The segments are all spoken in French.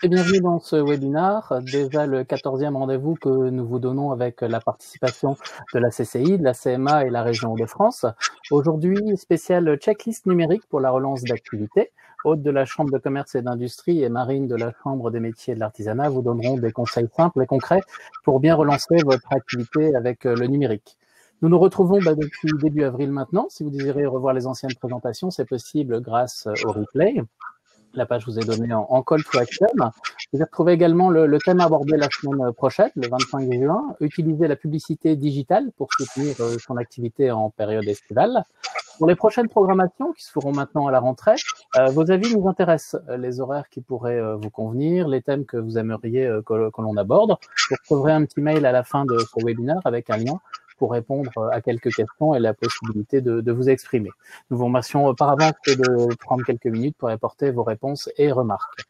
Et bienvenue dans ce webinaire, déjà le 14e rendez-vous que nous vous donnons avec la participation de la CCI, de la CMA et la région Hauts-de-France. Aujourd'hui, spécial checklist numérique pour la relance d'activité. Hôte de la Chambre de commerce et d'industrie et Marine de la Chambre des métiers et de l'artisanat vous donneront des conseils simples et concrets pour bien relancer votre activité avec le numérique. Nous nous retrouvons depuis début avril maintenant. Si vous désirez revoir les anciennes présentations, c'est possible grâce au replay. La page vous est donnée en call to action. Vous y retrouvez également le thème abordé la semaine prochaine, le 25 juin, utiliser la publicité digitale pour soutenir son activité en période estivale. Pour les prochaines programmations qui se feront maintenant à la rentrée, vos avis nous intéressent, les horaires qui pourraient vous convenir, les thèmes que vous aimeriez que l'on aborde. Vous recevrez un petit mail à la fin de ce webinaire avec un lien pour répondre à quelques questions et la possibilité de vous exprimer. Nous vous remercions par avance de prendre quelques minutes pour apporter vos réponses et remarques.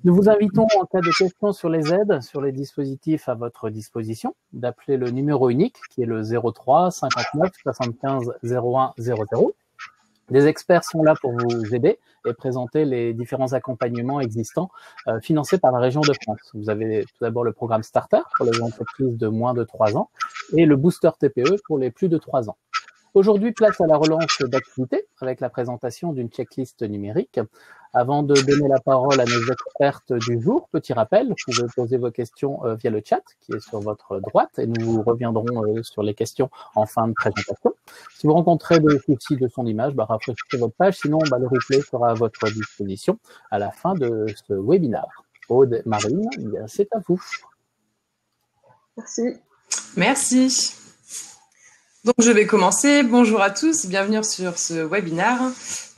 Nous vous invitons, en cas de questions sur les aides, sur les dispositifs à votre disposition, d'appeler le numéro unique qui est le 03 59 75 01 00. Des experts sont là pour vous aider et présenter les différents accompagnements existants financés par la région de France. Vous avez tout d'abord le programme Starter pour les entreprises de moins de 3 ans et le Booster TPE pour les plus de 3 ans. Aujourd'hui, place à la relance d'activité avec la présentation d'une checklist numérique. Avant de donner la parole à nos expertes du jour, petit rappel, vous pouvez poser vos questions via le chat qui est sur votre droite et nous reviendrons sur les questions en fin de présentation. Si vous rencontrez des soucis de son image, rafraîchissez votre page, sinon le replay sera à votre disposition à la fin de ce webinaire. Aude, Marine, c'est à vous. Merci. Merci. Donc, je vais commencer. Bonjour à tous, bienvenue sur ce webinaire.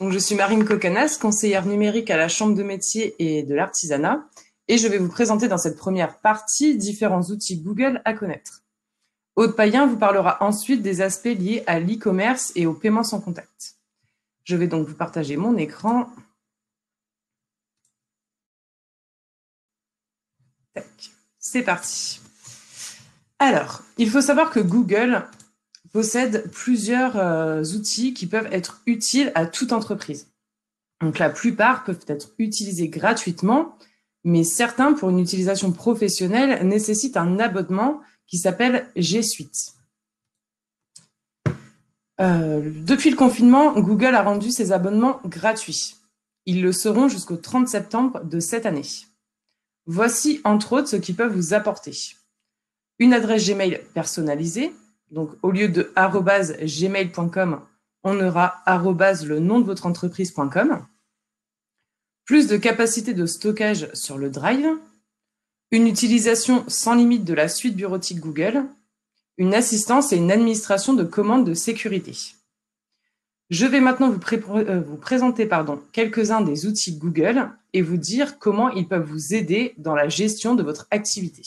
Donc, je suis Marine Cocanas, conseillère numérique à la Chambre de métiers et de l'artisanat, et je vais vous présenter dans cette première partie différents outils Google à connaître. Aude Payen vous parlera ensuite des aspects liés à l'e-commerce et au paiement sans contact. Je vais donc vous partager mon écran. Tac. C'est parti. Alors, il faut savoir que Google possède plusieurs outils qui peuvent être utiles à toute entreprise. Donc, la plupart peuvent être utilisés gratuitement, mais certains, pour une utilisation professionnelle, nécessitent un abonnement qui s'appelle G Suite. Depuis le confinement, Google a rendu ses abonnements gratuits. Ils le seront jusqu'au 30 septembre de cette année. Voici, entre autres, ce qu'ils peuvent vous apporter. Une adresse Gmail personnalisée. Donc, au lieu de @gmail.com, on aura le nom de votre entreprise.com. Plus de capacité de stockage sur le Drive. Une utilisation sans limite de la suite bureautique Google. Une assistance et une administration de commandes de sécurité. Je vais maintenant vous présenter quelques-uns des outils Google et vous dire comment ils peuvent vous aider dans la gestion de votre activité.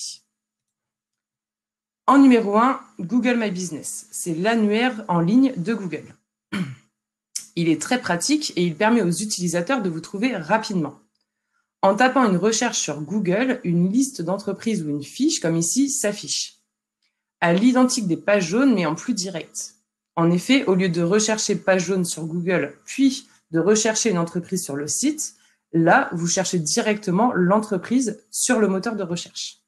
En numéro 1, Google My Business. C'est l'annuaire en ligne de Google. Il est très pratique et il permet aux utilisateurs de vous trouver rapidement. En tapant une recherche sur Google, une liste d'entreprises ou une fiche, comme ici, s'affiche. À l'identique des pages jaunes, mais en plus direct. En effet, au lieu de rechercher page jaune sur Google, puis de rechercher une entreprise sur le site, là, vous cherchez directement l'entreprise sur le moteur de recherche.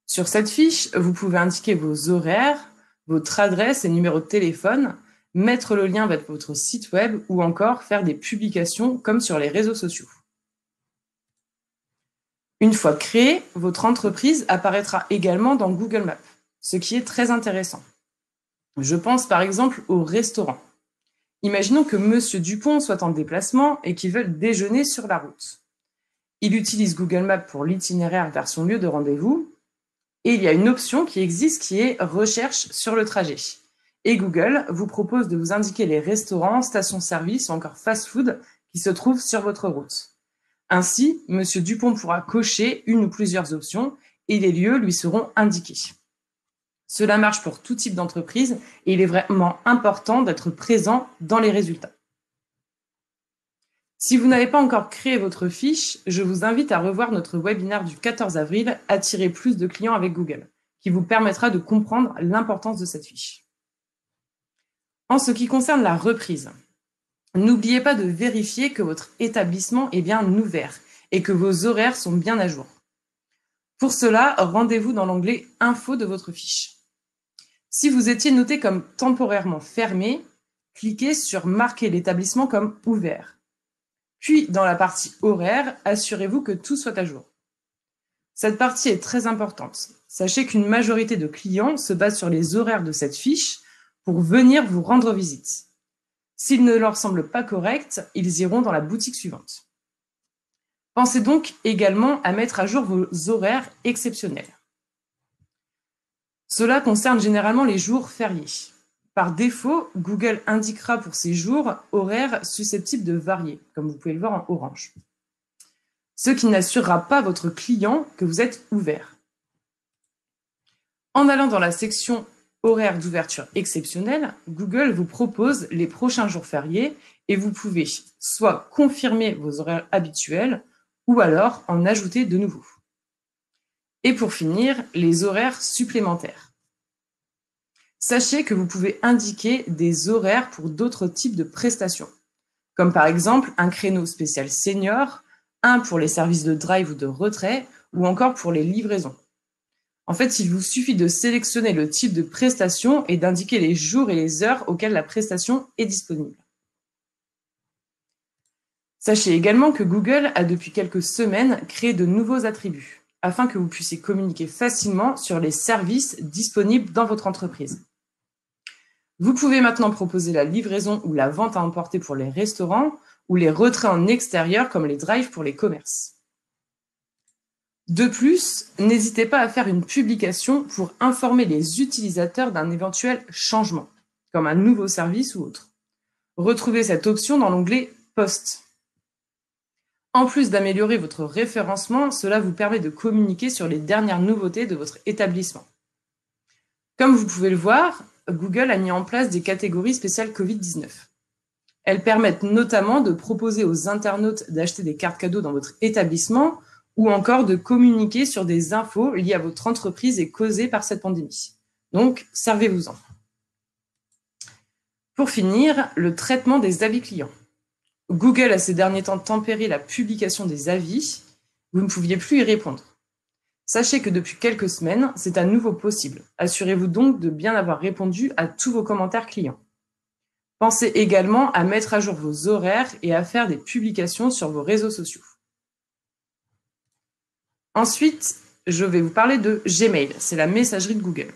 Sur cette fiche, vous pouvez indiquer vos horaires, votre adresse et numéro de téléphone, mettre le lien vers votre site web ou encore faire des publications comme sur les réseaux sociaux. Une fois créée, votre entreprise apparaîtra également dans Google Maps, ce qui est très intéressant. Je pense par exemple au restaurant. Imaginons que Monsieur Dupont soit en déplacement et qu'il veuille déjeuner sur la route. Il utilise Google Maps pour l'itinéraire vers son lieu de rendez-vous. Et il y a une option qui existe qui est « Recherche sur le trajet ». Et Google vous propose de vous indiquer les restaurants, stations-service ou encore fast-food qui se trouvent sur votre route. Ainsi, Monsieur Dupont pourra cocher une ou plusieurs options et les lieux lui seront indiqués. Cela marche pour tout type d'entreprise et il est vraiment important d'être présent dans les résultats. Si vous n'avez pas encore créé votre fiche, je vous invite à revoir notre webinaire du 14 avril « Attirer plus de clients avec Google » qui vous permettra de comprendre l'importance de cette fiche. En ce qui concerne la reprise, n'oubliez pas de vérifier que votre établissement est bien ouvert et que vos horaires sont bien à jour. Pour cela, rendez-vous dans l'onglet « Info » de votre fiche. Si vous étiez noté comme temporairement fermé, cliquez sur « Marquer l'établissement comme ouvert ». Puis, dans la partie « Horaires », assurez-vous que tout soit à jour. Cette partie est très importante. Sachez qu'une majorité de clients se basent sur les horaires de cette fiche pour venir vous rendre visite. S'ils ne leur semblent pas corrects, ils iront dans la boutique suivante. Pensez donc également à mettre à jour vos horaires exceptionnels. Cela concerne généralement les jours fériés. Par défaut, Google indiquera pour ces jours horaires susceptibles de varier, comme vous pouvez le voir en orange. Ce qui n'assurera pas votre client que vous êtes ouvert. En allant dans la section horaires d'ouverture exceptionnelle, Google vous propose les prochains jours fériés et vous pouvez soit confirmer vos horaires habituels ou alors en ajouter de nouveaux. Et pour finir, les horaires supplémentaires. Sachez que vous pouvez indiquer des horaires pour d'autres types de prestations, comme par exemple un créneau spécial senior, un pour les services de drive ou de retrait, ou encore pour les livraisons. En fait, il vous suffit de sélectionner le type de prestation et d'indiquer les jours et les heures auxquelles la prestation est disponible. Sachez également que Google a depuis quelques semaines créé de nouveaux attributs, afin que vous puissiez communiquer facilement sur les services disponibles dans votre entreprise. Vous pouvez maintenant proposer la livraison ou la vente à emporter pour les restaurants ou les retraits en extérieur comme les drives pour les commerces. De plus, n'hésitez pas à faire une publication pour informer les utilisateurs d'un éventuel changement, comme un nouveau service ou autre. Retrouvez cette option dans l'onglet « Post ». En plus d'améliorer votre référencement, cela vous permet de communiquer sur les dernières nouveautés de votre établissement. Comme vous pouvez le voir, Google a mis en place des catégories spéciales Covid-19. Elles permettent notamment de proposer aux internautes d'acheter des cartes cadeaux dans votre établissement ou encore de communiquer sur des infos liées à votre entreprise et causées par cette pandémie. Donc, servez-vous-en. Pour finir, le traitement des avis clients. Google a ces derniers temps tempéré la publication des avis. Vous ne pouviez plus y répondre. Sachez que depuis quelques semaines, c'est à nouveau possible. Assurez-vous donc de bien avoir répondu à tous vos commentaires clients. Pensez également à mettre à jour vos horaires et à faire des publications sur vos réseaux sociaux. Ensuite, je vais vous parler de Gmail, c'est la messagerie de Google.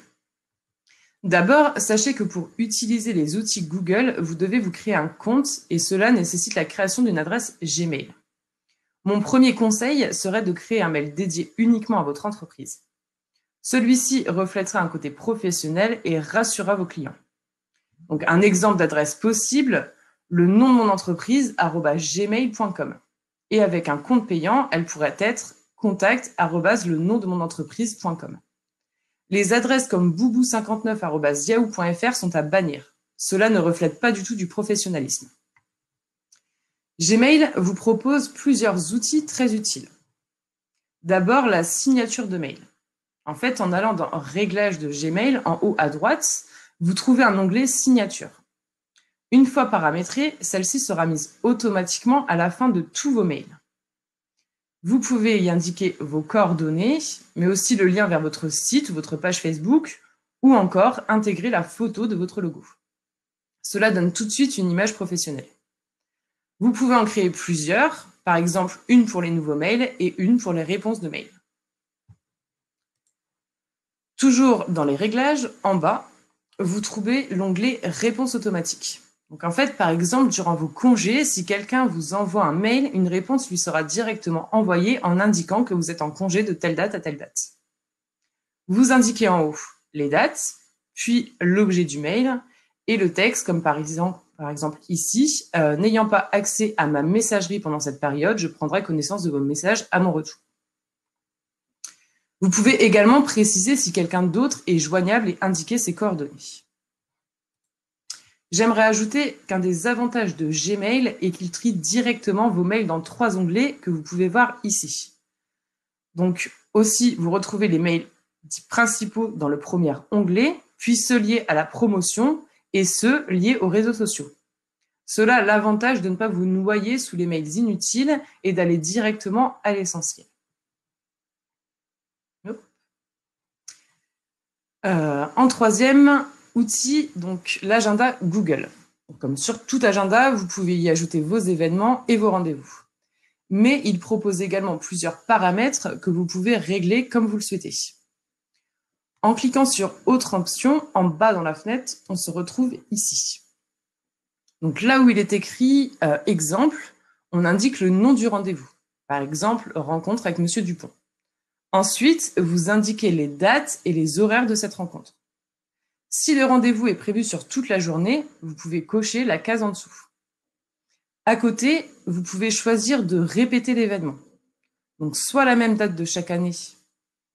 D'abord, sachez que pour utiliser les outils Google, vous devez vous créer un compte et cela nécessite la création d'une adresse Gmail. Mon premier conseil serait de créer un mail dédié uniquement à votre entreprise. Celui-ci reflètera un côté professionnel et rassurera vos clients. Donc, un exemple d'adresse possible, le nom de mon entreprise @gmail.com. Et avec un compte payant, elle pourrait être contact@lenondemonentreprise.com. Les adresses comme boubou59@yahoo.fr sont à bannir. Cela ne reflète pas du tout du professionnalisme. Gmail vous propose plusieurs outils très utiles. D'abord, la signature de mail. En fait, en allant dans Réglages de Gmail, en haut à droite, vous trouvez un onglet Signature. Une fois paramétrée, celle-ci sera mise automatiquement à la fin de tous vos mails. Vous pouvez y indiquer vos coordonnées, mais aussi le lien vers votre site ou votre page Facebook, ou encore intégrer la photo de votre logo. Cela donne tout de suite une image professionnelle. Vous pouvez en créer plusieurs, par exemple une pour les nouveaux mails et une pour les réponses de mails. Toujours dans les réglages, en bas, vous trouvez l'onglet Réponse automatique. Donc en fait, par exemple, durant vos congés, si quelqu'un vous envoie un mail, une réponse lui sera directement envoyée en indiquant que vous êtes en congé de telle date à telle date. Vous indiquez en haut les dates, puis l'objet du mail et le texte, comme par exemple ici, n'ayant pas accès à ma messagerie pendant cette période, je prendrai connaissance de vos messages à mon retour. Vous pouvez également préciser si quelqu'un d'autre est joignable et indiquer ses coordonnées. J'aimerais ajouter qu'un des avantages de Gmail est qu'il trie directement vos mails dans 3 onglets que vous pouvez voir ici. Donc aussi, vous retrouvez les mails principaux dans le premier onglet, puis ceux liés à la promotion et ceux liés aux réseaux sociaux. Cela a l'avantage de ne pas vous noyer sous les mails inutiles et d'aller directement à l'essentiel. En troisième outil, donc l'agenda Google. Comme sur tout agenda, vous pouvez y ajouter vos événements et vos rendez-vous. Mais il propose également plusieurs paramètres que vous pouvez régler comme vous le souhaitez. En cliquant sur « Autre option », en bas dans la fenêtre, on se retrouve ici. Donc là où il est écrit « Exemple », on indique le nom du rendez-vous. Par exemple, « Rencontre avec Monsieur Dupont ». Ensuite, vous indiquez les dates et les horaires de cette rencontre. Si le rendez-vous est prévu sur toute la journée, vous pouvez cocher la case en dessous. À côté, vous pouvez choisir de répéter l'événement. Donc, soit la même date de chaque année,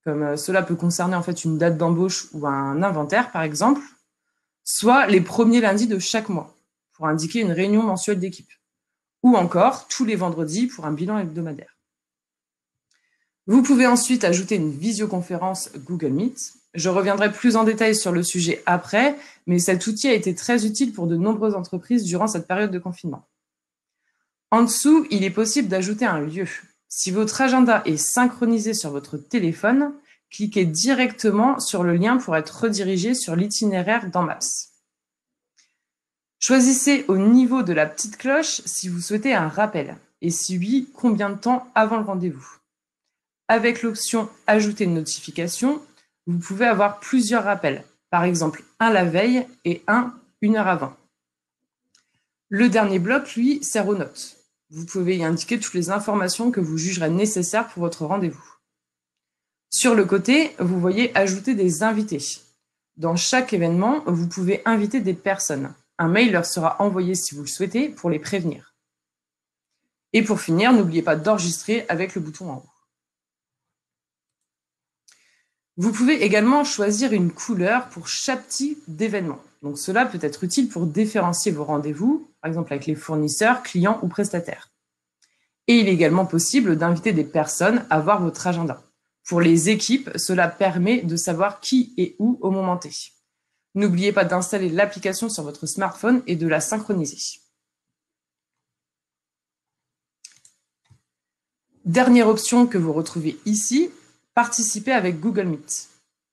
comme cela peut concerner en fait une date d'embauche ou un inventaire, par exemple, soit les premiers lundis de chaque mois, pour indiquer une réunion mensuelle d'équipe, ou encore tous les vendredis pour un bilan hebdomadaire. Vous pouvez ensuite ajouter une visioconférence Google Meet. Je reviendrai plus en détail sur le sujet après, mais cet outil a été très utile pour de nombreuses entreprises durant cette période de confinement. En dessous, il est possible d'ajouter un lieu. Si votre agenda est synchronisé sur votre téléphone, cliquez directement sur le lien pour être redirigé sur l'itinéraire dans Maps. Choisissez au niveau de la petite cloche si vous souhaitez un rappel, et si oui, combien de temps avant le rendez-vous. Avec l'option « Ajouter une notification », vous pouvez avoir plusieurs rappels, par exemple un la veille et un une heure avant. Le dernier bloc, lui, sert aux notes. Vous pouvez y indiquer toutes les informations que vous jugerez nécessaires pour votre rendez-vous. Sur le côté, vous voyez « Ajouter des invités ». Dans chaque événement, vous pouvez inviter des personnes. Un mail leur sera envoyé si vous le souhaitez pour les prévenir. Et pour finir, n'oubliez pas d'enregistrer avec le bouton en haut. Vous pouvez également choisir une couleur pour chaque type d'événement. Donc cela peut être utile pour différencier vos rendez-vous, par exemple avec les fournisseurs, clients ou prestataires. Et il est également possible d'inviter des personnes à voir votre agenda. Pour les équipes, cela permet de savoir qui est où au moment T. N'oubliez pas d'installer l'application sur votre smartphone et de la synchroniser. Dernière option que vous retrouvez ici, participer avec Google Meet.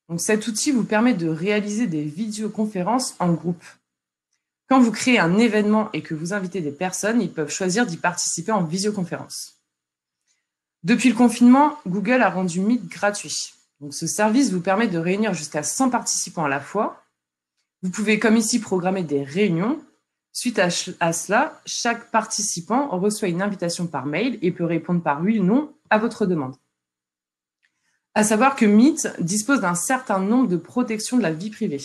Donc, cet outil vous permet de réaliser des vidéoconférences en groupe. Quand vous créez un événement et que vous invitez des personnes, ils peuvent choisir d'y participer en visioconférence. Depuis le confinement, Google a rendu Meet gratuit. Donc, ce service vous permet de réunir jusqu'à 100 participants à la fois. Vous pouvez, comme ici, programmer des réunions. Suite à cela, chaque participant reçoit une invitation par mail et peut répondre par oui ou non à votre demande. À savoir que Meet dispose d'un certain nombre de protections de la vie privée.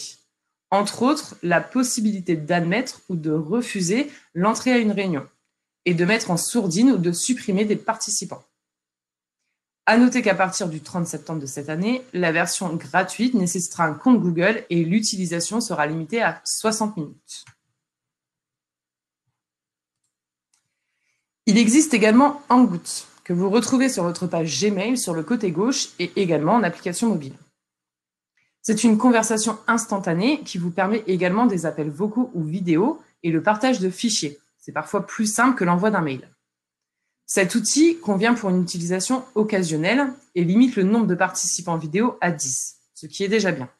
Entre autres, la possibilité d'admettre ou de refuser l'entrée à une réunion et de mettre en sourdine ou de supprimer des participants. À noter qu'à partir du 30 septembre de cette année, la version gratuite nécessitera un compte Google et l'utilisation sera limitée à 60 minutes. Il existe également Hangout, que vous retrouvez sur votre page Gmail sur le côté gauche et également en application mobile. C'est une conversation instantanée qui vous permet également des appels vocaux ou vidéo et le partage de fichiers. C'est parfois plus simple que l'envoi d'un mail. Cet outil convient pour une utilisation occasionnelle et limite le nombre de participants vidéo à 10, ce qui est déjà bien.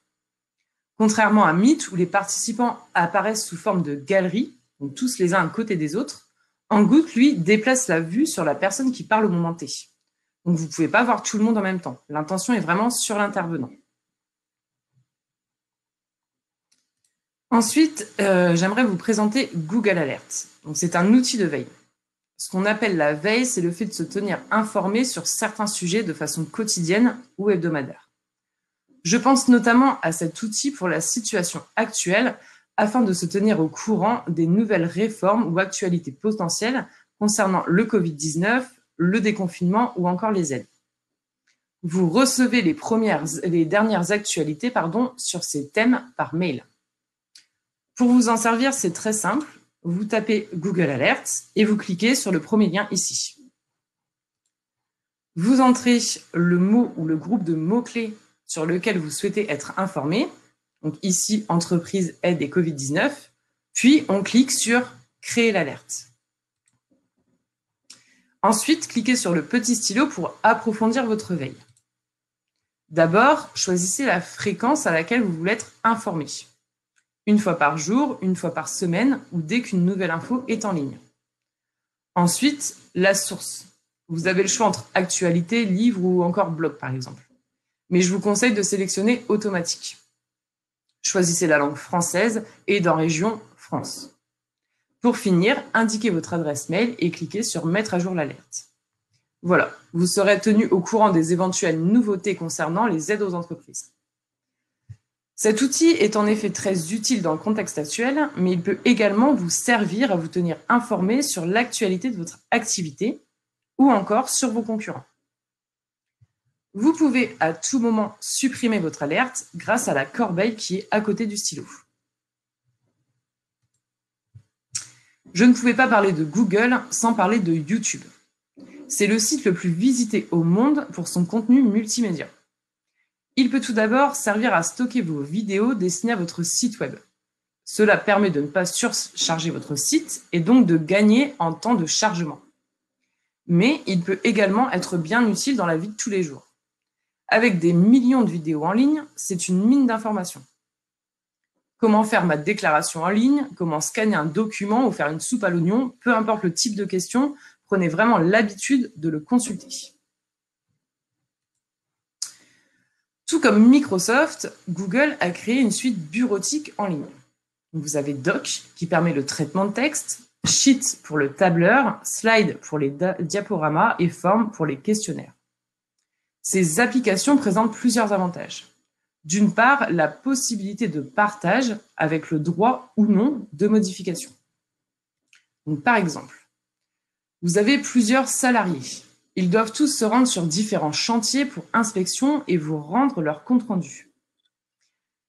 Contrairement à Meet, où les participants apparaissent sous forme de galerie, donc tous les uns à côté des autres, Hangout, lui, déplace la vue sur la personne qui parle au moment T. Donc, vous ne pouvez pas voir tout le monde en même temps. L'intention est vraiment sur l'intervenant. Ensuite, j'aimerais vous présenter Google Alert. Donc, c'est un outil de veille. Ce qu'on appelle la veille, c'est le fait de se tenir informé sur certains sujets de façon quotidienne ou hebdomadaire. Je pense notamment à cet outil pour la situation actuelle, afin de se tenir au courant des nouvelles réformes ou actualités potentielles concernant le Covid-19, le déconfinement ou encore les aides. Vous recevez les dernières actualités sur ces thèmes par mail. Pour vous en servir, c'est très simple. Vous tapez Google Alert et vous cliquez sur le premier lien ici. Vous entrez le mot ou le groupe de mots-clés sur lequel vous souhaitez être informé. Donc ici, entreprise, aide et Covid-19. Puis, on clique sur créer l'alerte. Ensuite, cliquez sur le petit stylo pour approfondir votre veille. D'abord, choisissez la fréquence à laquelle vous voulez être informé. Une fois par jour, une fois par semaine ou dès qu'une nouvelle info est en ligne. Ensuite, la source. Vous avez le choix entre actualité, livre ou encore blog par exemple. Mais je vous conseille de sélectionner automatique. Choisissez la langue française et dans région France. Pour finir, indiquez votre adresse mail et cliquez sur mettre à jour l'alerte. Voilà, vous serez tenu au courant des éventuelles nouveautés concernant les aides aux entreprises. Cet outil est en effet très utile dans le contexte actuel, mais il peut également vous servir à vous tenir informé sur l'actualité de votre activité ou encore sur vos concurrents. Vous pouvez à tout moment supprimer votre alerte grâce à la corbeille qui est à côté du stylo. Je ne pouvais pas parler de Google sans parler de YouTube. C'est le site le plus visité au monde pour son contenu multimédia. Il peut tout d'abord servir à stocker vos vidéos destinées à votre site web. Cela permet de ne pas surcharger votre site et donc de gagner en temps de chargement. Mais il peut également être bien utile dans la vie de tous les jours. Avec des millions de vidéos en ligne, c'est une mine d'informations. Comment faire ma déclaration en ligne, comment scanner un document ou faire une soupe à l'oignon, peu importe le type de question, prenez vraiment l'habitude de le consulter. Tout comme Microsoft, Google a créé une suite bureautique en ligne. Vous avez Doc qui permet le traitement de texte, Sheet pour le tableur, Slide pour les diaporamas et Form pour les questionnaires. Ces applications présentent plusieurs avantages. D'une part, la possibilité de partage avec le droit ou non de modification. Donc, par exemple, vous avez plusieurs salariés. Ils doivent tous se rendre sur différents chantiers pour inspection et vous rendre leur compte-rendu.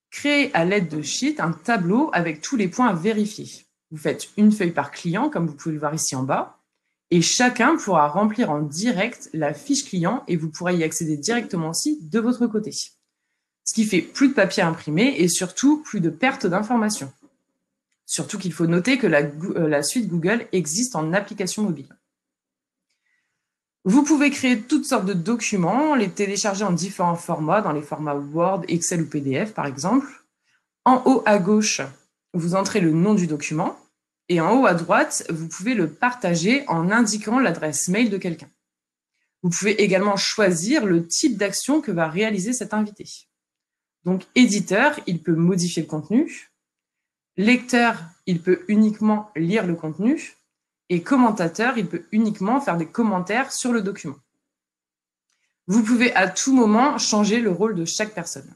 Créez à l'aide de Sheet un tableau avec tous les points à vérifier. Vous faites une feuille par client, comme vous pouvez le voir ici en bas, et chacun pourra remplir en direct la fiche client et vous pourrez y accéder directement aussi de votre côté. Ce qui fait plus de papier imprimé et surtout plus de perte d'informations. Surtout qu'il faut noter que la suite Google existe en application mobile. Vous pouvez créer toutes sortes de documents, les télécharger en différents formats, dans les formats Word, Excel ou PDF par exemple. En haut à gauche, vous entrez le nom du document et en haut à droite, vous pouvez le partager en indiquant l'adresse mail de quelqu'un. Vous pouvez également choisir le type d'action que va réaliser cet invité. Donc éditeur, il peut modifier le contenu. Lecteur, il peut uniquement lire le contenu. Et commentateur, il peut uniquement faire des commentaires sur le document. Vous pouvez à tout moment changer le rôle de chaque personne.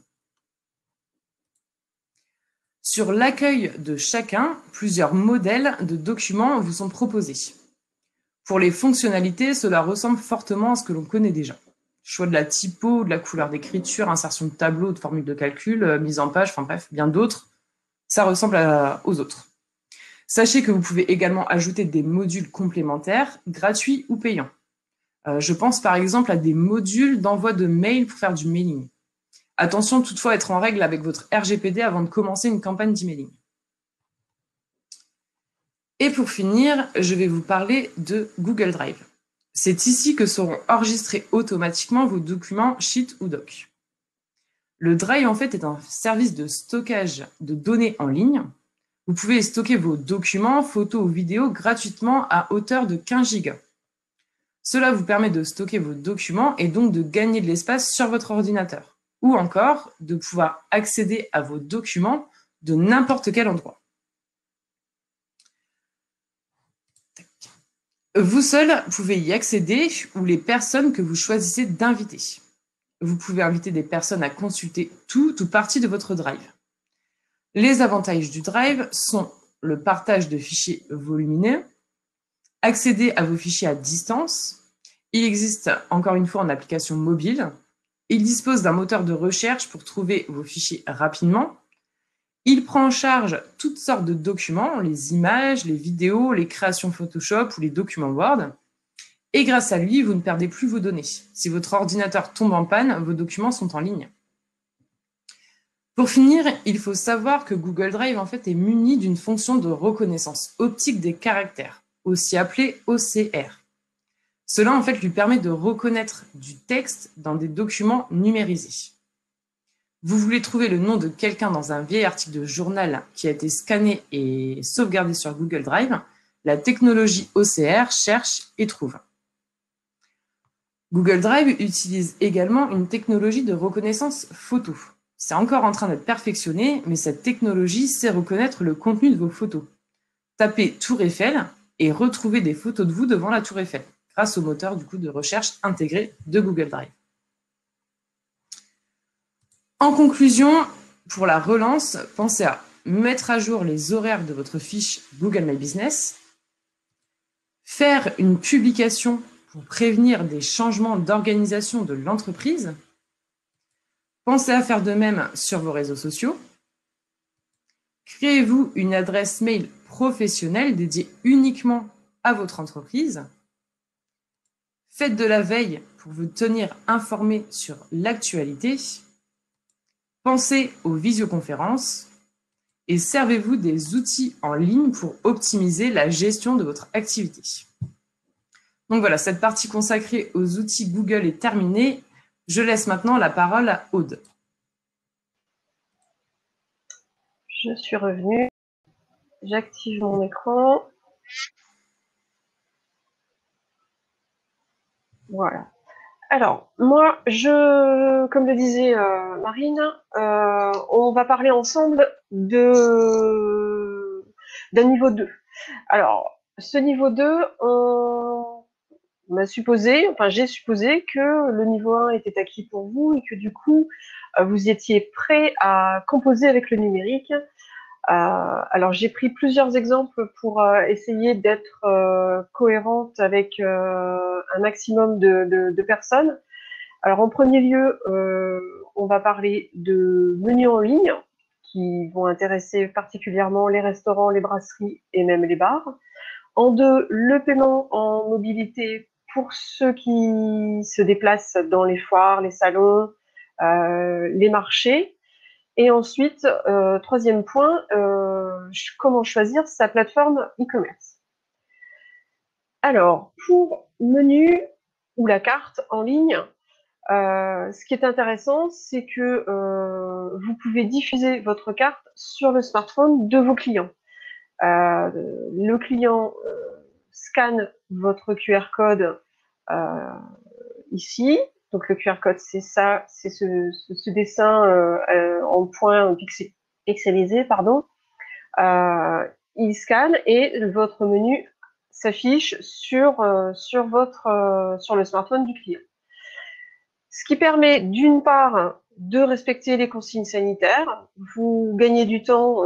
Sur l'accueil de chacun, plusieurs modèles de documents vous sont proposés. Pour les fonctionnalités, cela ressemble fortement à ce que l'on connaît déjà. Choix de la typo, de la couleur d'écriture, insertion de tableau, de formule de calcul, mise en page, enfin bref, bien d'autres. Ça ressemble aux autres. Sachez que vous pouvez également ajouter des modules complémentaires, gratuits ou payants. Je pense par exemple à des modules d'envoi de mail pour faire du mailing. Attention toutefois à être en règle avec votre RGPD avant de commencer une campagne d'emailing. Et pour finir, je vais vous parler de Google Drive. C'est ici que seront enregistrés automatiquement vos documents Sheet ou Doc. Le Drive en fait est un service de stockage de données en ligne. Vous pouvez stocker vos documents, photos ou vidéos gratuitement à hauteur de 15 Go. Cela vous permet de stocker vos documents et donc de gagner de l'espace sur votre ordinateur, ou encore de pouvoir accéder à vos documents de n'importe quel endroit. Vous seul pouvez y accéder ou les personnes que vous choisissez d'inviter. Vous pouvez inviter des personnes à consulter tout ou partie de votre Drive. Les avantages du Drive sont le partage de fichiers volumineux, accéder à vos fichiers à distance. Il existe encore une fois en application mobile. Il dispose d'un moteur de recherche pour trouver vos fichiers rapidement. Il prend en charge toutes sortes de documents, les images, les vidéos, les créations Photoshop ou les documents Word. Et grâce à lui, vous ne perdez plus vos données. Si votre ordinateur tombe en panne, vos documents sont en ligne. Pour finir, il faut savoir que Google Drive en fait est muni d'une fonction de reconnaissance optique des caractères, aussi appelée OCR. Cela en fait lui permet de reconnaître du texte dans des documents numérisés. Vous voulez trouver le nom de quelqu'un dans un vieil article de journal qui a été scanné et sauvegardé sur Google Drive, la technologie OCR cherche et trouve. Google Drive utilise également une technologie de reconnaissance photo. C'est encore en train d'être perfectionné, mais cette technologie sait reconnaître le contenu de vos photos. Tapez Tour Eiffel et retrouvez des photos de vous devant la Tour Eiffel, grâce au moteur de recherche intégré de Google Drive. En conclusion, pour la relance, pensez à mettre à jour les horaires de votre fiche Google My Business, faire une publication pour prévenir des changements d'organisation de l'entreprise, pensez à faire de même sur vos réseaux sociaux, créez-vous une adresse mail professionnelle dédiée uniquement à votre entreprise, faites de la veille pour vous tenir informé sur l'actualité, pensez aux visioconférences et servez-vous des outils en ligne pour optimiser la gestion de votre activité. Donc voilà, cette partie consacrée aux outils Google est terminée. Je laisse maintenant la parole à Aude. Je suis revenue. J'active mon écran. Voilà. Alors, moi, comme le disait Marine, on va parler ensemble d'un niveau 2. Alors, ce niveau 2, j'ai supposé que le niveau 1 était acquis pour vous et que du coup, vous étiez prêt à composer avec le numérique. Alors, j'ai pris plusieurs exemples pour essayer d'être cohérente avec un maximum de personnes. Alors, en premier lieu, on va parler de menus en ligne qui vont intéresser particulièrement les restaurants, les brasseries et même les bars. En deux, le paiement en mobilité pour ceux qui se déplacent dans les foires, les salons, les marchés. Et ensuite, troisième point, comment choisir sa plateforme e-commerce. Alors, pour menu ou la carte en ligne, ce qui est intéressant, c'est que vous pouvez diffuser votre carte sur le smartphone de vos clients. Le client scanne votre QR code ici. Donc le QR code, c'est ça, c'est ce dessin en point pixelisé, pardon. Il scanne et votre menu s'affiche sur le smartphone du client. Ce qui permet d'une part de respecter les consignes sanitaires. Vous gagnez du temps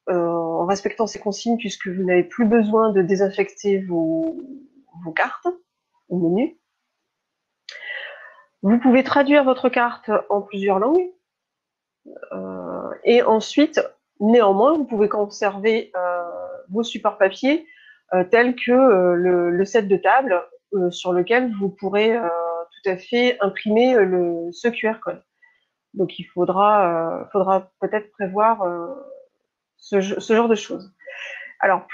en respectant ces consignes puisque vous n'avez plus besoin de désinfecter vos cartes au menu. Vous pouvez traduire votre carte en plusieurs langues. Et ensuite, néanmoins, vous pouvez conserver vos supports papier tels que le set de table sur lequel vous pourrez tout à fait imprimer ce QR code. Donc, il faudra peut-être prévoir ce genre de choses. Alors,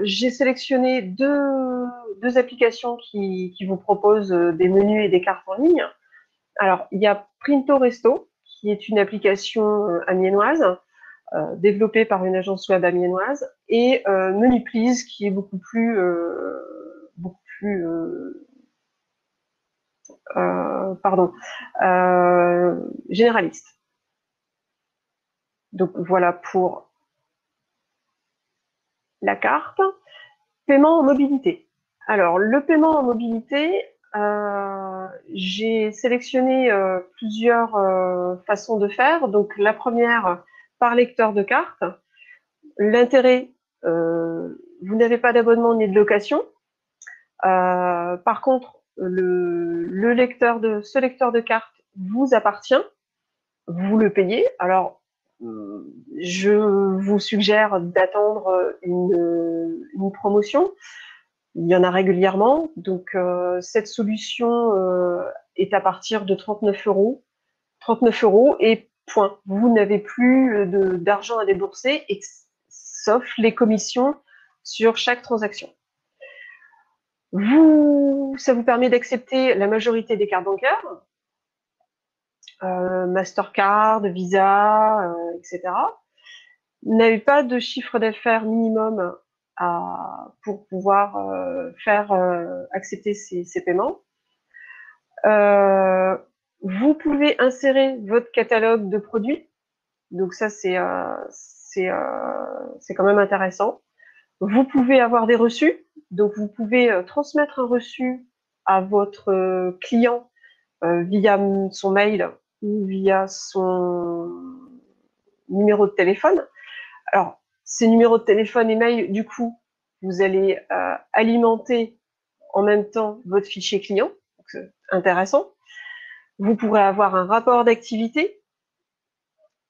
j'ai sélectionné deux applications qui vous proposent des menus et des cartes en ligne. Alors, il y a Printo Resto, qui est une application amiénoise, développée par une agence web amiénoise, et Menu Please, qui est beaucoup plus généraliste. Donc voilà pour la carte. Paiement en mobilité. Alors, le paiement en mobilité, j'ai sélectionné plusieurs façons de faire. Donc, la première, par lecteur de carte. L'intérêt, vous n'avez pas d'abonnement ni de location. Par contre, ce lecteur de carte vous appartient. Vous le payez. Alors, je vous suggère d'attendre une promotion. Il y en a régulièrement. Donc, cette solution est à partir de 39 €. 39 € et Point. Vous n'avez plus d'argent à débourser, sauf les commissions sur chaque transaction. Ça vous permet d'accepter la majorité des cartes bancaires, Mastercard, Visa, etc. Vous n'avez pas de chiffre d'affaires minimum pour pouvoir faire accepter ces paiements. Vous pouvez insérer votre catalogue de produits. Donc ça, c'est quand même intéressant. Vous pouvez avoir des reçus. Donc vous pouvez transmettre un reçu à votre client via son mail ou via son numéro de téléphone. Alors, ces numéros de téléphone et mail, du coup, vous allez alimenter en même temps votre fichier client. C'est intéressant. Vous pourrez avoir un rapport d'activité.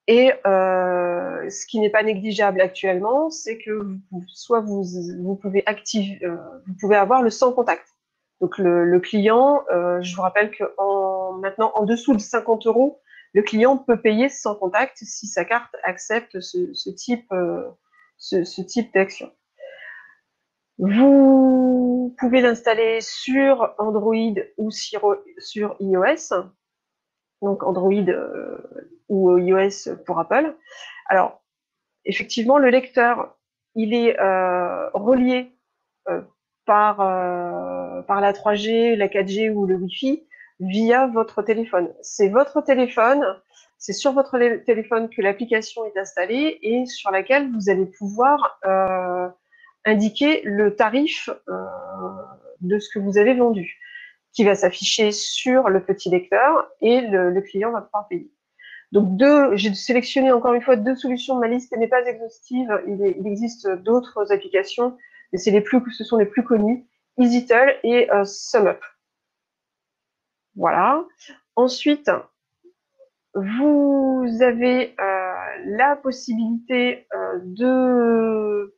Et ce qui n'est pas négligeable actuellement, c'est que vous pouvez avoir le sans contact. Donc le client, je vous rappelle que maintenant en dessous de 50 €, le client peut payer sans contact si sa carte accepte ce type d'action. Vous pouvez l'installer sur Android ou sur iOS. Donc Android ou iOS pour Apple. Alors, effectivement, le lecteur, il est relié par la 3G, la 4G ou le Wi-Fi via votre téléphone. C'est votre téléphone, c'est sur votre téléphone que l'application est installée et sur laquelle vous allez pouvoir indiquer le tarif de ce que vous avez vendu, qui va s'afficher sur le petit lecteur et le client va pouvoir payer. Donc j'ai sélectionné encore une fois 2 solutions, ma liste n'est pas exhaustive, il existe d'autres applications, mais ce sont les plus connues, EasyTel et SumUp. Voilà. Ensuite, vous avez la possibilité de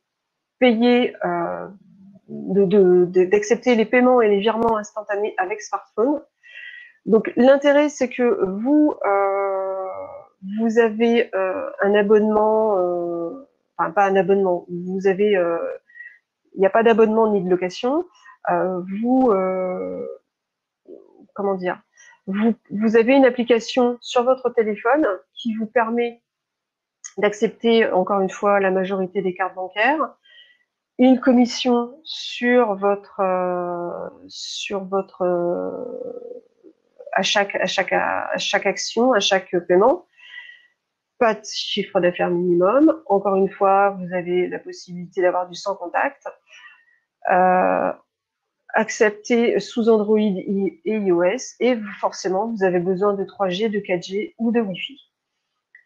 payer, d'accepter les paiements et les virements instantanés avec smartphone. Donc l'intérêt, c'est que vous avez un abonnement, enfin pas un abonnement, il n'y a pas d'abonnement ni de location. Comment dire, vous avez une application sur votre téléphone qui vous permet d'accepter encore une fois la majorité des cartes bancaires, une commission sur votre à chaque action, à chaque paiement. Pas de chiffre d'affaires minimum. Encore une fois, vous avez la possibilité d'avoir du sans contact. Accepté sous Android et iOS. Et forcément, vous avez besoin de 3G, de 4G ou de Wi-Fi.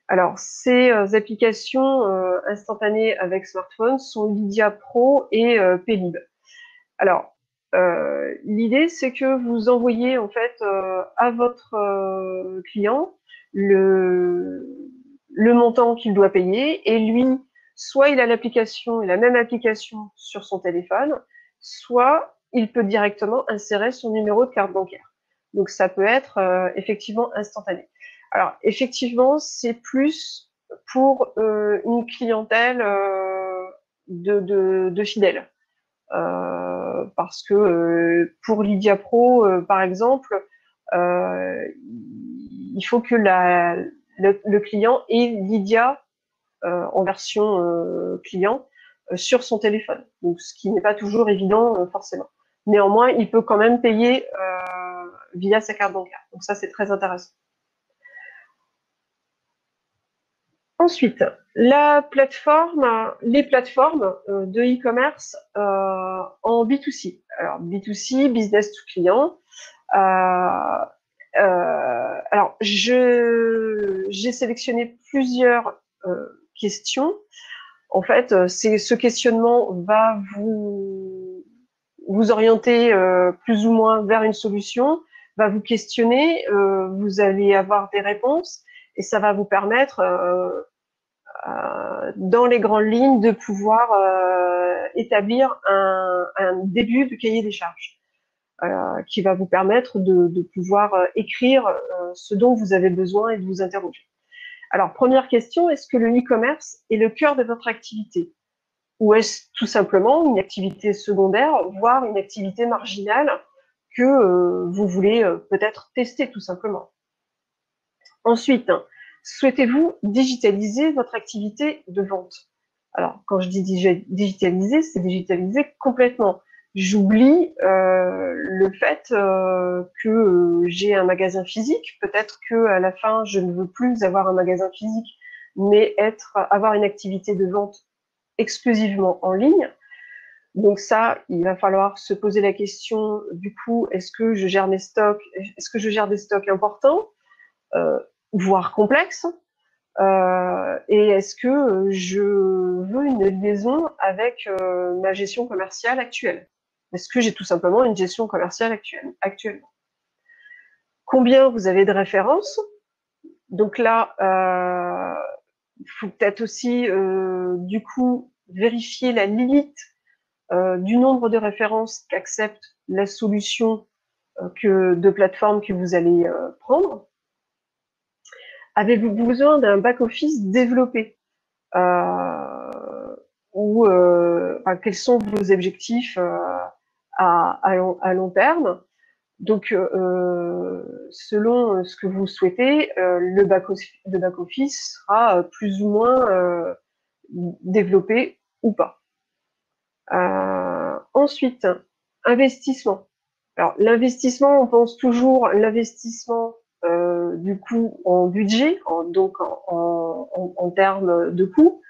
Alors, ces applications instantanées avec smartphone sont Lydia Pro et Paylib. Alors, l'idée, c'est que vous envoyez en fait à votre client le montant qu'il doit payer et lui, soit il a la même application sur son téléphone, soit il peut directement insérer son numéro de carte bancaire. Donc, ça peut être effectivement instantané. Alors, effectivement, c'est plus pour une clientèle de fidèles. Parce que pour Lydia Pro, par exemple, il faut que le client ait Lydia en version client sur son téléphone. Donc, ce qui n'est pas toujours évident forcément. Néanmoins, il peut quand même payer via sa carte bancaire. Donc ça, c'est très intéressant. Ensuite, les plateformes de e-commerce en B2C. Alors, B2C, business to client. Alors, j'ai sélectionné plusieurs questions. En fait, ce questionnement va vous orienter plus ou moins vers une solution, va vous questionner, vous allez avoir des réponses et ça va vous permettre, dans les grandes lignes, de pouvoir établir un début de cahier des charges qui va vous permettre de pouvoir écrire ce dont vous avez besoin et de vous interroger. Alors, première question, est-ce que le e-commerce est le cœur de votre activité? Ou est-ce tout simplement une activité secondaire, voire une activité marginale que vous voulez peut-être tester tout simplement? Ensuite, souhaitez-vous digitaliser votre activité de vente? Alors, quand je dis digitaliser, c'est digitaliser complètement. J'oublie le fait que j'ai un magasin physique. Peut-être que à la fin, je ne veux plus avoir un magasin physique, mais avoir une activité de vente exclusivement en ligne. Donc ça, il va falloir se poser la question du coup, est-ce que je gère mes stocks, est-ce que je gère des stocks importants, voire complexes, et est-ce que je veux une liaison avec ma gestion commerciale actuelle? Est-ce que j'ai tout simplement une gestion commerciale actuellement? Combien vous avez de références? Donc là, il faut peut-être aussi du coup vérifier la limite du nombre de références qu'accepte la solution de plateforme que vous allez prendre. Avez-vous besoin d'un back-office développé ou quels sont vos objectifs à long terme? Donc, selon ce que vous souhaitez, le back-office sera plus ou moins développé ou pas. Ensuite, investissement. Alors, l'investissement, on pense toujours l'investissement du coup en budget, donc en termes de coût,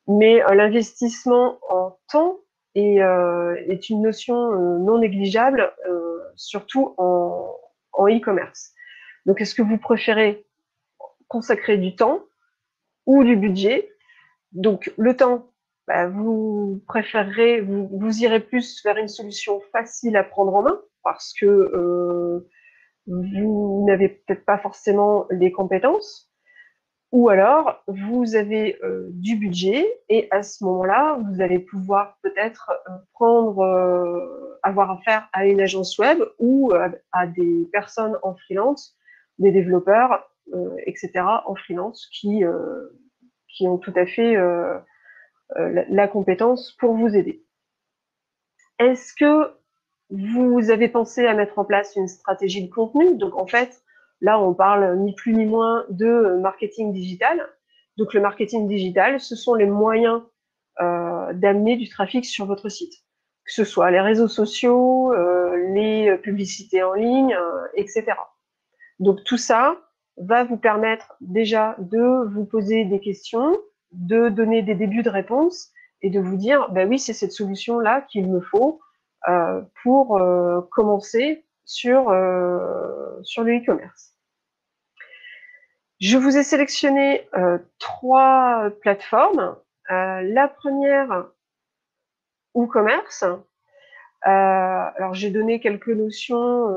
mais l'investissement en temps est une notion non négligeable, surtout en e-commerce. Donc, est-ce que vous préférez consacrer du temps ou du budget? Donc, le temps, vous préférerez, vous irez plus vers une solution facile à prendre en main parce que vous n'avez peut-être pas forcément les compétences, ou alors vous avez du budget et à ce moment-là, vous allez pouvoir peut-être avoir affaire à une agence web ou à des personnes en freelance, des développeurs, etc. en freelance qui ont tout à fait la compétence pour vous aider. Est-ce que vous avez pensé à mettre en place une stratégie de contenu? Donc en fait, là on parle ni plus ni moins de marketing digital. Donc le marketing digital, ce sont les moyens d'amener du trafic sur votre site, que ce soit les réseaux sociaux, les publicités en ligne, etc. Donc tout ça va vous permettre déjà de vous poser des questions, de donner des débuts de réponse et de vous dire, ben oui, c'est cette solution-là qu'il me faut pour commencer sur le e-commerce. Je vous ai sélectionné 3 plateformes. La première, WooCommerce. Alors, j'ai donné quelques notions.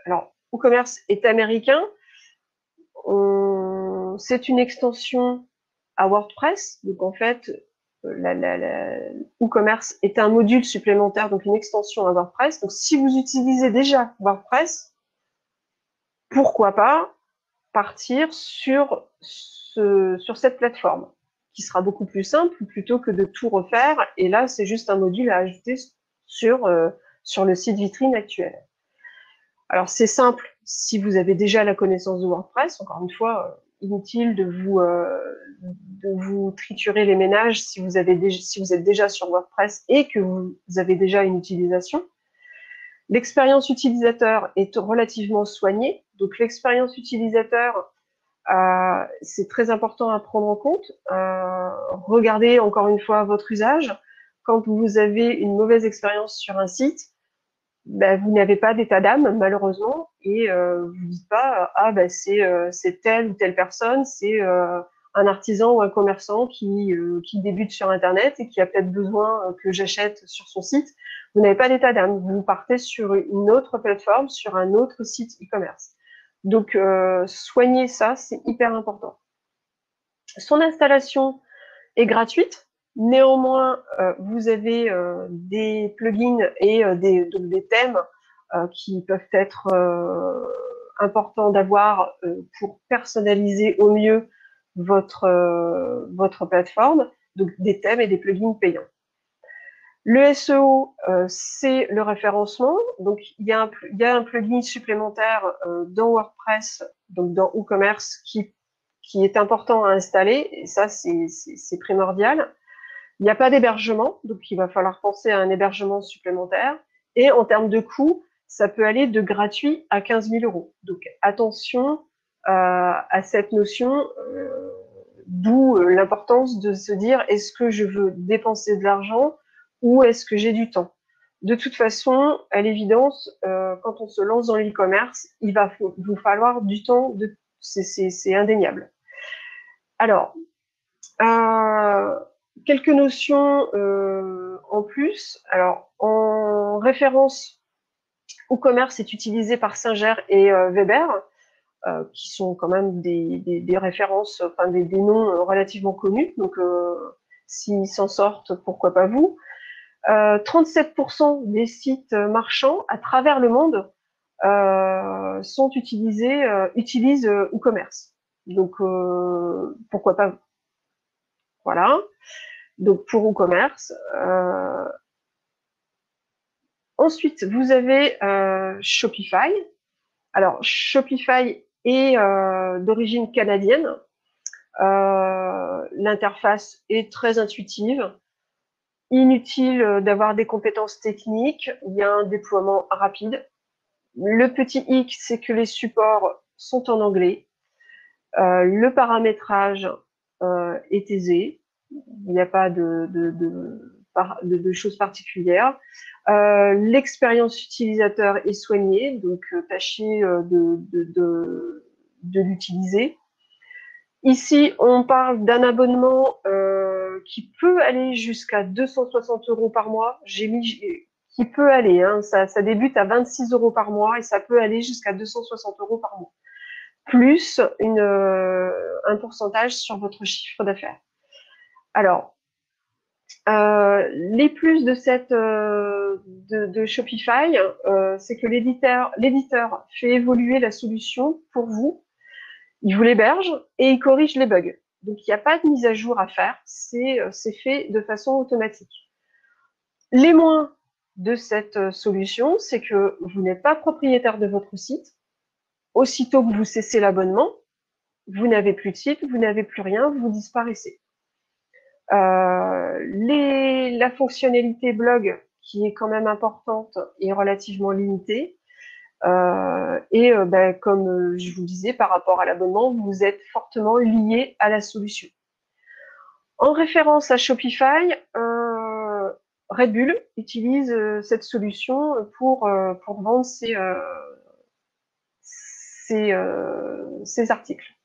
Alors, WooCommerce est américain. C'est une extension à WordPress. Donc, en fait, WooCommerce est un module supplémentaire, donc une extension à WordPress. Donc, si vous utilisez déjà WordPress, pourquoi pas partir sur cette plateforme, qui sera beaucoup plus simple plutôt que de tout refaire. Et là, c'est juste un module à ajouter sur le site vitrine actuel. Alors, c'est simple si vous avez déjà la connaissance de WordPress. Encore une fois, inutile de vous triturer les ménages si vous êtes déjà sur WordPress et que vous avez déjà une utilisation. L'expérience utilisateur est relativement soignée. Donc, l'expérience utilisateur, c'est très important à prendre en compte. Regardez encore une fois votre usage. Quand vous avez une mauvaise expérience sur un site, vous n'avez pas d'état d'âme, malheureusement, et vous ne dites pas c'est telle ou telle personne, c'est un artisan ou un commerçant qui débute sur Internet et qui a peut-être besoin que j'achète sur son site. Vous n'avez pas d'état d'âme, vous partez sur une autre plateforme, sur un autre site e-commerce. Donc, soignez ça, c'est hyper important. Son installation est gratuite. Néanmoins, vous avez des plugins et des thèmes qui peuvent être important d'avoir pour personnaliser au mieux votre plateforme, donc des thèmes et des plugins payants. Le SEO, c'est le référencement. Donc, il y a un plugin supplémentaire dans WordPress, donc dans WooCommerce, qui est important à installer. Et ça, c'est primordial. Il n'y a pas d'hébergement, donc il va falloir penser à un hébergement supplémentaire. Et en termes de coût, ça peut aller de gratuit à 15 000 euros. Donc, attention à cette notion, d'où l'importance de se dire, est-ce que je veux dépenser de l'argent ou est-ce que j'ai du temps? De toute façon, à l'évidence, quand on se lance dans l'e-commerce, il va vous falloir du temps, c'est indéniable. Alors, quelques notions en plus. Alors, en référence, WooCommerce est utilisé par Singer et Weber, qui sont quand même des références, enfin des noms relativement connus. Donc, s'ils s'en sortent, pourquoi pas vous. 37% des sites marchands à travers le monde utilisent WooCommerce. Donc, pourquoi pas vous. Voilà. Donc, pour WooCommerce. Ensuite, vous avez Shopify. Alors, Shopify est d'origine canadienne. L'interface est très intuitive. Inutile d'avoir des compétences techniques. Il y a un déploiement rapide. Le petit hic, c'est que les supports sont en anglais. Le paramétrage est aisé. Il n'y a pas de choses particulières. L'expérience utilisateur est soignée, donc tâchez de l'utiliser. Ici, on parle d'un abonnement qui peut aller jusqu'à 260 euros par mois. Qui peut aller, hein, ça débute à 26 euros par mois et ça peut aller jusqu'à 260 euros par mois, plus un pourcentage sur votre chiffre d'affaires. Alors, les plus de de Shopify, c'est que l'éditeur fait évoluer la solution pour vous. Il vous l'héberge et il corrige les bugs. Donc, il n'y a pas de mise à jour à faire. C'est fait de façon automatique. Les moins de cette solution, c'est que vous n'êtes pas propriétaire de votre site. Aussitôt que vous cessez l'abonnement, vous n'avez plus de site, vous n'avez plus rien, vous disparaissez. La fonctionnalité blog, qui est quand même importante, est relativement limitée. Comme je vous disais, par rapport à l'abonnement, vous êtes fortement lié à la solution. En référence à Shopify, Red Bull utilise cette solution pour vendre ses articles.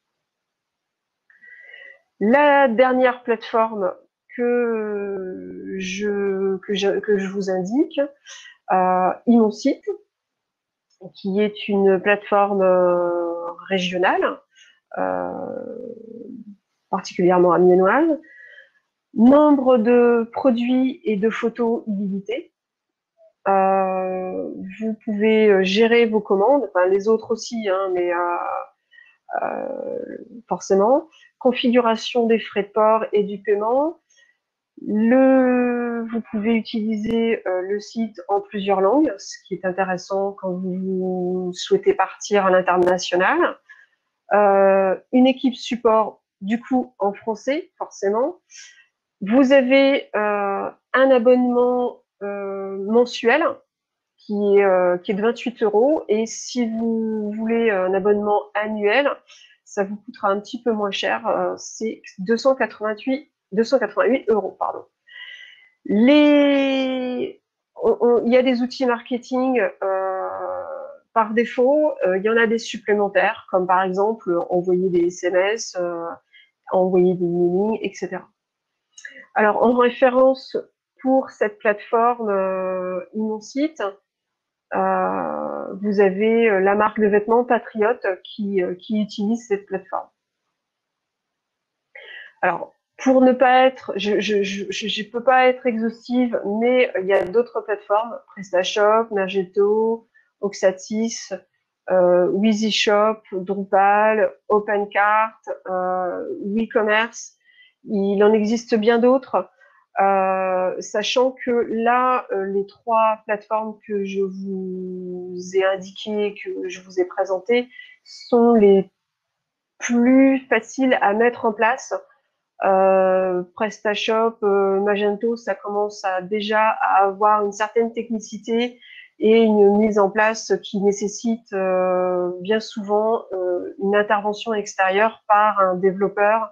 La dernière plateforme que je vous indique, Imonsite, qui est une plateforme régionale, particulièrement amiénoise. Nombre de produits et de photos illimités. Vous pouvez gérer vos commandes, enfin les autres aussi, hein, mais forcément. Configuration des frais de port et du paiement. Vous pouvez utiliser le site en plusieurs langues, ce qui est intéressant quand vous souhaitez partir à l'international. Une équipe support, du coup, en français, forcément. Vous avez un abonnement mensuel qui est de 28 euros. Et si vous voulez un abonnement annuel, ça vous coûtera un petit peu moins cher. C'est 288 euros, pardon. Il y a des outils marketing par défaut. Il y en a des supplémentaires, comme par exemple envoyer des SMS, envoyer des mailings, etc. Alors, en référence pour cette plateforme Imonsite, vous avez la marque de vêtements Patriote qui utilise cette plateforme. Alors, pour ne pas être, je peux pas être exhaustive, mais il y a d'autres plateformes, PrestaShop, Magento, Oxatis, WheezyShop, Drupal, OpenCart, WeCommerce. Il en existe bien d'autres, sachant que là, les 3 plateformes que je vous ai indiquées, que je vous ai présentées, sont les plus faciles à mettre en place. PrestaShop, Magento, ça commence déjà à avoir une certaine technicité et une mise en place qui nécessite bien souvent une intervention extérieure par un développeur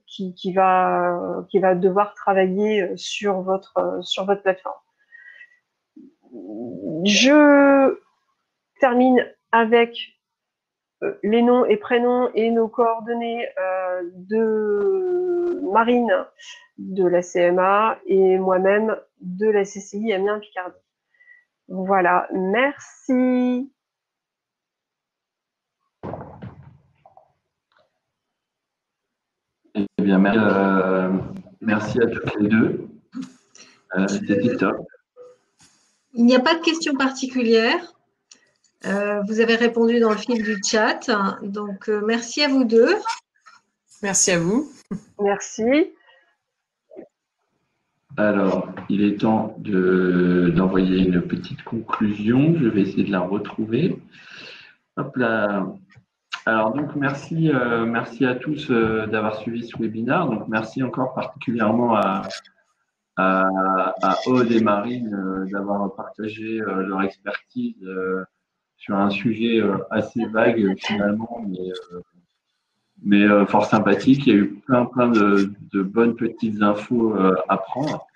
qui va devoir travailler sur votre plateforme. Je termine avec les noms et prénoms et nos coordonnées de Marine de la CMA et moi-même de la CCI Amiens Picardie. Voilà, merci. Eh bien, merci à toutes les deux. C'était top. Il n'y a pas de questions particulières. Vous avez répondu dans le fil du chat. Donc, merci à vous deux. Merci à vous. Merci. Alors, il est temps d'envoyer une petite conclusion. Je vais essayer de la retrouver. Hop là. Alors, donc, merci à tous d'avoir suivi ce webinaire. Donc, merci encore particulièrement à Aude et Marine d'avoir partagé leur expertise sur un sujet assez vague finalement, mais fort sympathique. Il y a eu plein de bonnes petites infos à prendre.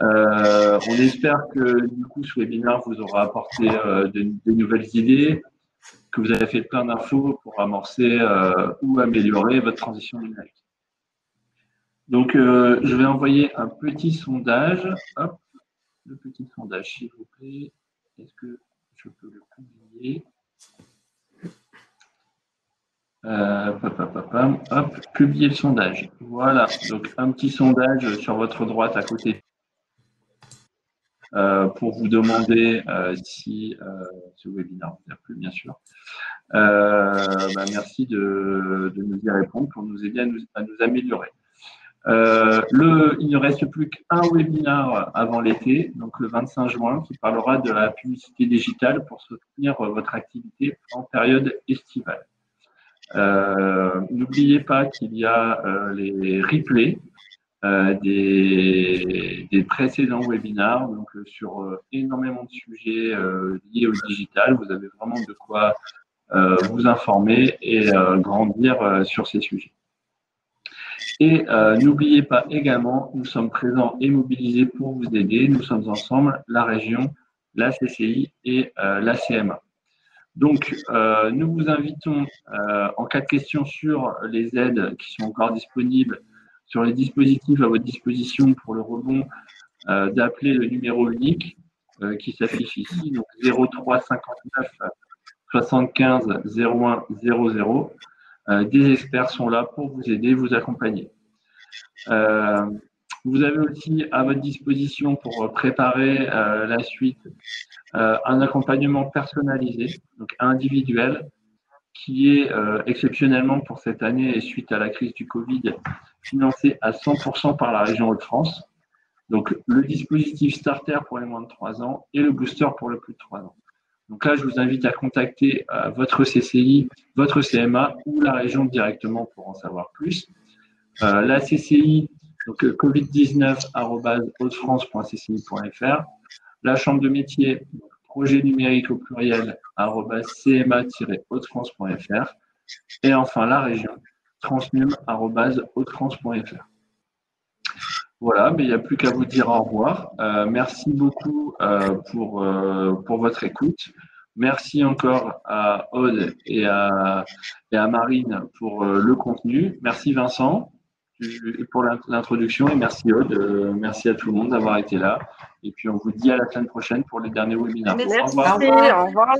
On espère que du coup ce webinaire vous aura apporté des nouvelles idées, que vous avez fait plein d'infos pour amorcer ou améliorer votre transition numérique. Donc, je vais envoyer un petit sondage. Hop, le petit sondage, s'il vous plaît. Est-ce que je peux le publier? Hop, publier le sondage. Voilà, donc un petit sondage sur votre droite à côté pour vous demander si ce webinaire vous a plu, bien sûr. Merci de nous y répondre pour nous aider à nous améliorer. Il ne reste plus qu'un webinaire avant l'été, donc le 25 juin, qui parlera de la publicité digitale pour soutenir votre activité en période estivale. N'oubliez pas qu'il y a les replays des précédents webinaires, donc sur énormément de sujets liés au digital. Vous avez vraiment de quoi vous informer et grandir sur ces sujets. Et n'oubliez pas également, nous sommes présents et mobilisés pour vous aider. Nous sommes ensemble, la région, la CCI et la CMA. Donc, nous vous invitons, en cas de questions sur les aides qui sont encore disponibles, sur les dispositifs à votre disposition pour le rebond, d'appeler le numéro unique qui s'affiche ici, donc 03 59 75 01 00. Des experts sont là pour vous aider, vous accompagner. Vous avez aussi à votre disposition pour préparer la suite un accompagnement personnalisé, donc individuel, qui est exceptionnellement pour cette année et suite à la crise du Covid, financé à 100% par la région Hauts-de-France. Donc le dispositif Starter pour les moins de 3 ans et le Booster pour le plus de 3 ans. Donc là, je vous invite à contacter votre CCI, votre CMA ou la région directement pour en savoir plus. La CCI, donc covid19@hautefrance.cci.fr. La chambre de métier, projet numérique au pluriel @cma-hautefrance.fr. Et enfin la région, transnum@hautefrance.fr. Voilà, mais il n'y a plus qu'à vous dire au revoir. Merci beaucoup pour votre écoute. Merci encore à Aude et à Marine pour le contenu. Merci Vincent pour l'introduction et merci Aude. Merci à tout le monde d'avoir été là. Et puis on vous dit à la semaine prochaine pour les derniers webinaires. Merci, au revoir.